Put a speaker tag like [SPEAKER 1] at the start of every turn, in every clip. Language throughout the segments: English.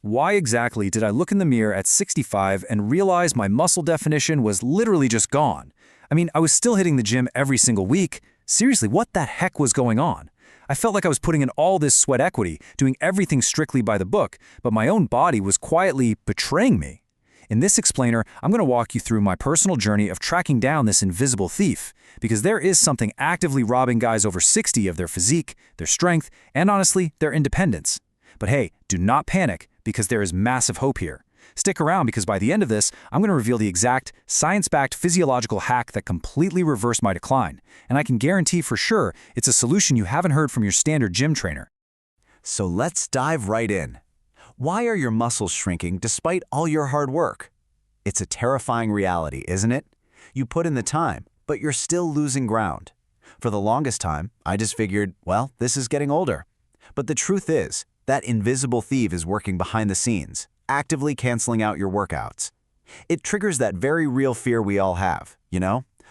[SPEAKER 1] Why exactly did I look in the mirror at 65 and realize my muscle definition was literally just gone? I mean, I was still hitting the gym every single week. Seriously, what the heck was going on? I felt like I was putting in all this sweat equity, doing everything strictly by the book, but my own body was quietly betraying me. In this explainer, I'm going to walk you through my personal journey of tracking down this invisible thief, because there is something actively robbing guys over 60 of their physique, their strength, and honestly, their independence. But hey, do not panic, because there is massive hope here. Stick around because by the end of this, I'm going to reveal the exact, science-backed physiological hack that completely reversed my decline, and I can guarantee for sure it's a solution you haven't heard from your standard gym trainer.
[SPEAKER 2] So let's dive right in. Why are your muscles shrinking despite all your hard work? It's a terrifying reality, isn't it? You put in the time, but you're still losing ground. For the longest time, I just figured, well, this is getting older. But the truth is, that invisible thief is working behind the scenes, actively canceling out your workouts. It triggers that very real fear we all have,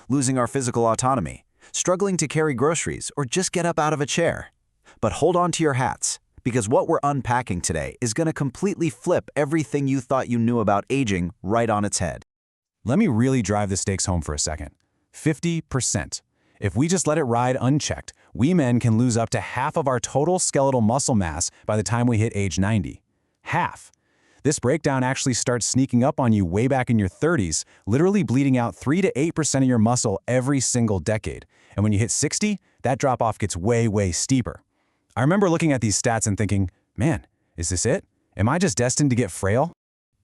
[SPEAKER 2] losing our physical autonomy, struggling to carry groceries, or just get up out of a chair. But hold on to your hats, because what we're unpacking today is going to completely flip everything you thought you knew about aging right on its head.
[SPEAKER 3] Let me really drive the stakes home for a second. 50%. If we just let it ride unchecked, we men can lose up to half of our total skeletal muscle mass by the time we hit age 90. Half. This breakdown actually starts sneaking up on you way back in your 30s, literally bleeding out 3 to 8% of your muscle every single decade. And when you hit 60, that drop-off gets way, way steeper. I remember looking at these stats and thinking, man, is this it? Am I just destined to get frail?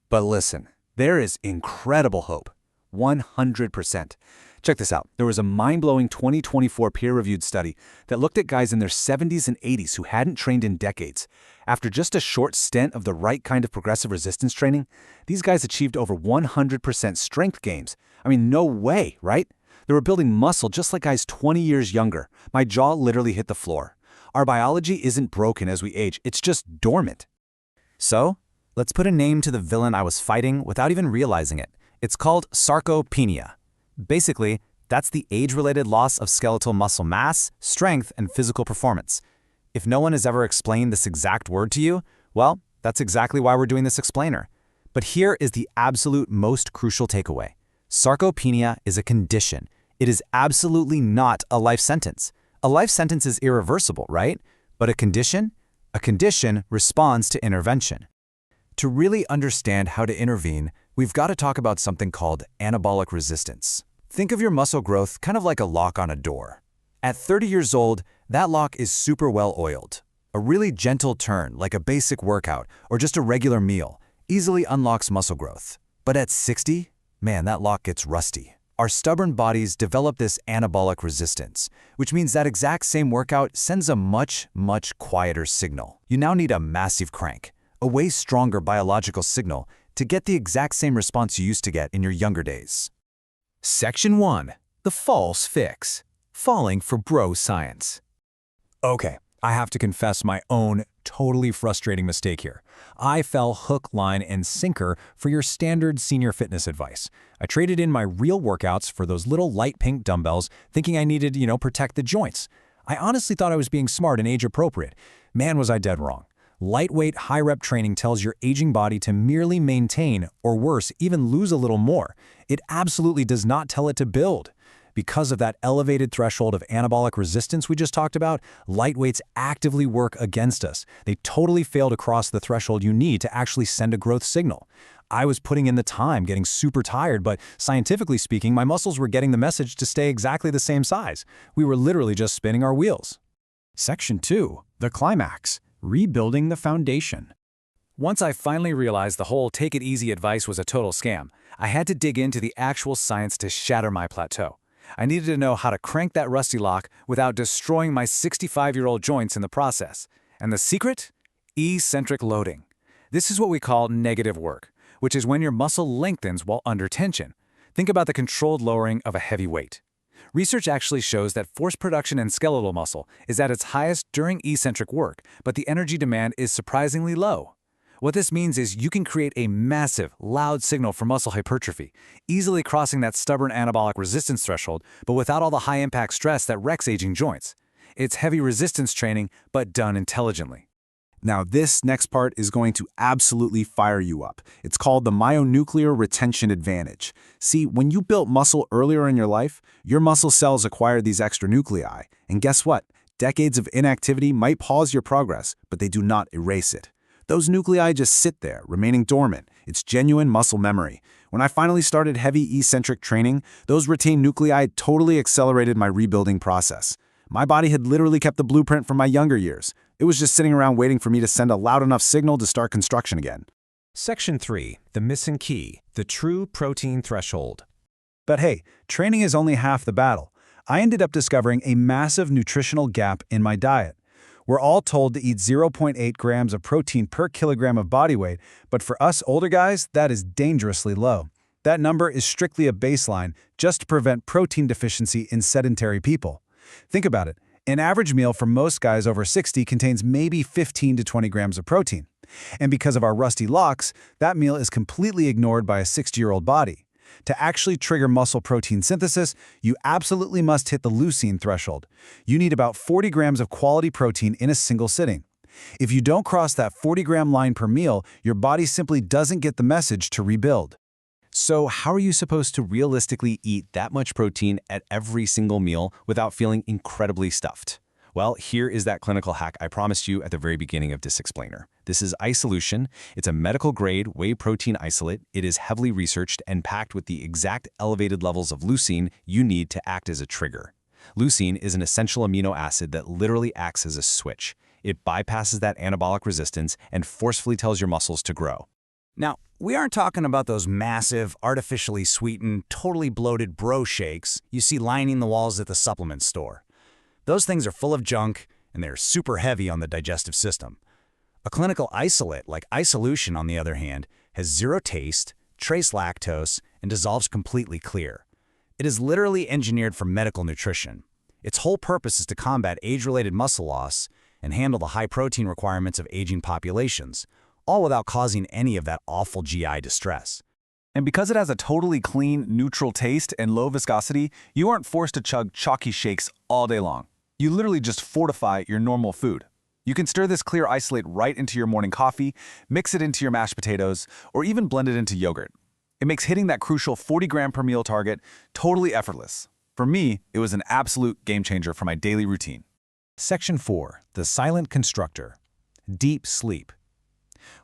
[SPEAKER 4] But listen, there is incredible hope. 100%. Check this out. There was a mind-blowing 2024 peer-reviewed study that looked at guys in their 70s and 80s who hadn't trained in decades. After just a short stint of the right kind of progressive resistance training, these guys achieved over 100% strength gains. I mean, no way, right? They were building muscle just like guys 20 years younger. My jaw literally hit the floor. Our biology isn't broken as we age, it's just dormant.
[SPEAKER 1] So, let's put a name to the villain I was fighting without even realizing it. It's called sarcopenia. Basically, that's the age-related loss of skeletal muscle mass, strength, and physical performance. If no one has ever explained this exact word to you, well, that's exactly why we're doing this explainer. But here is the absolute most crucial takeaway. Sarcopenia is a condition. It is absolutely not a life sentence. A life sentence is irreversible, right? But a condition responds to intervention. To really understand how to intervene, we've got to talk about something called anabolic resistance. Think of your muscle growth kind of like a lock on a door. At 30 years old, that lock is super well oiled. A really gentle turn, like a basic workout or just a regular meal, easily unlocks muscle growth. But at 60, man, that lock gets rusty. Our stubborn bodies develop this anabolic resistance, which means that exact same workout sends a much, much quieter signal. You now need a massive crank, a way stronger biological signal to get the exact same response you used to get in your younger days.
[SPEAKER 5] Section 1. The false fix. Falling for bro science.
[SPEAKER 3] Okay, I have to confess my own totally frustrating mistake here. I fell hook, line, and sinker for your standard senior fitness advice. I traded in my real workouts for those little light pink dumbbells, thinking I needed, protect the joints. I honestly thought I was being smart and age-appropriate. Man, was I dead wrong. Lightweight, high-rep training tells your aging body to merely maintain, or worse, even lose a little more. It absolutely does not tell it to build. Because of that elevated threshold of anabolic resistance we just talked about, lightweights actively work against us. They totally fail to cross the threshold you need to actually send a growth signal. I was putting in the time, getting super tired, but scientifically speaking, my muscles were getting the message to stay exactly the same size. We were literally just spinning our wheels.
[SPEAKER 1] Section 2. The climax. Rebuilding the foundation. Once I finally realized the whole take it easy advice was a total scam, I had to dig into the actual science to shatter my plateau. I needed to know how to crank that rusty lock without destroying my 65-year-old joints in the process. And the secret? Eccentric loading. This is what we call negative work, which is when your muscle lengthens while under tension. Think about the controlled lowering of a heavy weight. Research actually shows that force production in skeletal muscle is at its highest during eccentric work, but the energy demand is surprisingly low. What this means is you can create a massive, loud signal for muscle hypertrophy, easily crossing that stubborn anabolic resistance threshold, but without all the high-impact stress that wrecks aging joints. It's heavy resistance training, but done intelligently.
[SPEAKER 4] Now, this next part is going to absolutely fire you up. It's called the myonuclear retention advantage. See, when you built muscle earlier in your life, your muscle cells acquired these extra nuclei. And guess what? Decades of inactivity might pause your progress, but they do not erase it. Those nuclei just sit there, remaining dormant. It's genuine muscle memory. When I finally started heavy eccentric training, those retained nuclei totally accelerated my rebuilding process. My body had literally kept the blueprint from my younger years. It was just sitting around waiting for me to send a loud enough signal to start construction again.
[SPEAKER 5] Section 3. The missing key. The true protein threshold.
[SPEAKER 3] But hey, training is only half the battle. I ended up discovering a massive nutritional gap in my diet. We're all told to eat 0.8 grams of protein per kilogram of body weight, but for us older guys, that is dangerously low. That number is strictly a baseline just to prevent protein deficiency in sedentary people. Think about it. An average meal for most guys over 60 contains maybe 15 to 20 grams of protein. And because of our rusty locks, that meal is completely ignored by a 60-year-old body. To actually trigger muscle protein synthesis, you absolutely must hit the leucine threshold. You need about 40 grams of quality protein in a single sitting. If you don't cross that 40-gram line per meal, your body simply doesn't get the message to rebuild.
[SPEAKER 5] So how are you supposed to realistically eat that much protein at every single meal without feeling incredibly stuffed? Well, here is that clinical hack I promised you at the very beginning of this explainer. This is iSolution. It's a medical-grade whey protein isolate. It is heavily researched and packed with the exact elevated levels of leucine you need to act as a trigger. Leucine is an essential amino acid that literally acts as a switch. It bypasses that anabolic resistance and forcefully tells your muscles to grow.
[SPEAKER 2] Now, we aren't talking about those massive, artificially sweetened, totally bloated bro shakes you see lining the walls at the supplement store. Those things are full of junk, and they're super heavy on the digestive system. A clinical isolate like iSolution, on the other hand, has zero taste, trace lactose, and dissolves completely clear. It is literally engineered for medical nutrition. Its whole purpose is to combat age-related muscle loss and handle the high protein requirements of aging populations, all without causing any of that awful GI distress.
[SPEAKER 3] And because it has a totally clean, neutral taste and low viscosity, you aren't forced to chug chalky shakes all day long. You literally just fortify your normal food. You can stir this clear isolate right into your morning coffee, mix it into your mashed potatoes, or even blend it into yogurt. It makes hitting that crucial 40 gram per meal target totally effortless. For me, it was an absolute game changer for my daily routine.
[SPEAKER 5] Section 4. The silent constructor. Deep sleep.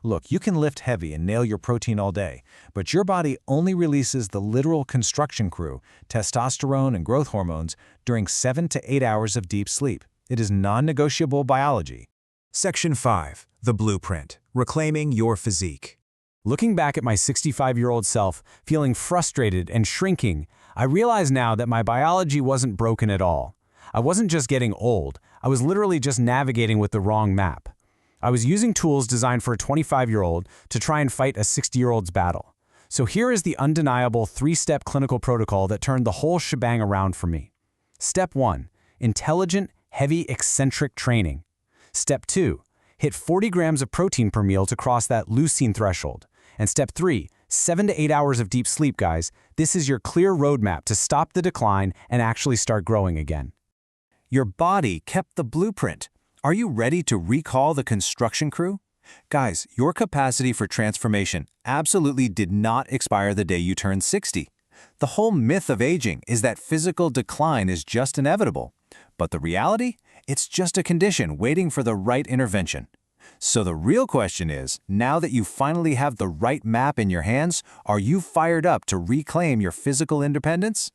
[SPEAKER 5] Look, you can lift heavy and nail your protein all day, but your body only releases the literal construction crew, testosterone and growth hormones, during 7 to 8 hours of deep sleep. It is non-negotiable biology.
[SPEAKER 6] Section 5. The Blueprint. Reclaiming your physique.
[SPEAKER 5] Looking back at my 65-year-old self, feeling frustrated and shrinking, I realize now that my biology wasn't broken at all. I wasn't just getting old, I was literally just navigating with the wrong map. I was using tools designed for a 25-year-old to try and fight a 60-year-old's battle. So here is the undeniable 3-step clinical protocol that turned the whole shebang around for me. Step 1. Intelligent, heavy, eccentric training. Step 2. Hit 40 grams of protein per meal to cross that leucine threshold. And step 3. 7 to 8 hours of deep sleep, guys. This is your clear roadmap to stop the decline and actually start growing again.
[SPEAKER 6] Your body kept the blueprint. Are you ready to recall the construction crew? Guys, your capacity for transformation absolutely did not expire the day you turned 60. The whole myth of aging is that physical decline is just inevitable. But the reality? It's just a condition waiting for the right intervention. So the real question is, now that you finally have the right map in your hands, are you fired up to reclaim your physical independence?